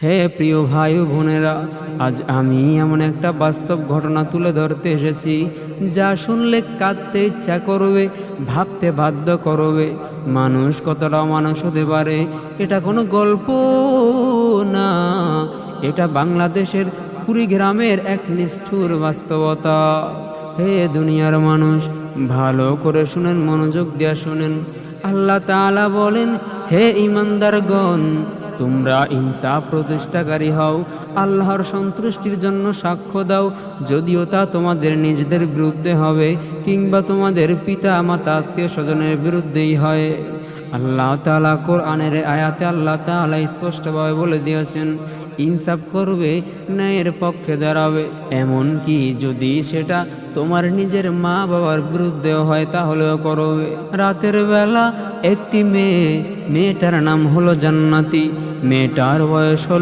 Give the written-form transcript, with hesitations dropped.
হে প্রিয় ভাই ও বোনেরা, আজ আমি এমন একটা বাস্তব ঘটনা তুলে ধরতে এসেছি যা শুনলে কাঁদতে ইচ্ছা করবে, ভাবতে বাধ্য করবে মানুষ কতটা মানুষ হতে পারে। এটা কোনো গল্প না, এটা বাংলাদেশের কুড়িগ্রামের এক নিষ্ঠুর বাস্তবতা। হে দুনিয়ার মানুষ, ভালো করে শুনেন, মনোযোগ দিয়ে শুনেন। আল্লাহ তাআলা বলেন, হে ঈমানদারগণ, তোমরা ইনসাফ প্রতিষ্ঠাকারী হও, আল্লাহর সন্তুষ্টির জন্য সাক্ষ্য দাও, যদিও তা তোমাদের নিজেদের বিরুদ্ধে হবে কিংবা তোমাদের পিতা মাতা আত্মীয় স্বজনের বিরুদ্ধেই হয়। আল্লাহ তাআলা কোরআনের আয়াতে আল্লাহ তাআলা স্পষ্টভাবে বলে দিয়েছেন, ইনসাফ করবে, ন্যায়ের পক্ষে দাঁড়াবে, এমন কি যদি সেটা তোমার নিজের মা বাবার বিরুদ্ধেও হয় তাহলেও করবে। রাতের বেলা একটি মেয়েটার নাম হলো জান্নাতি। মেয়েটার বয়স হলো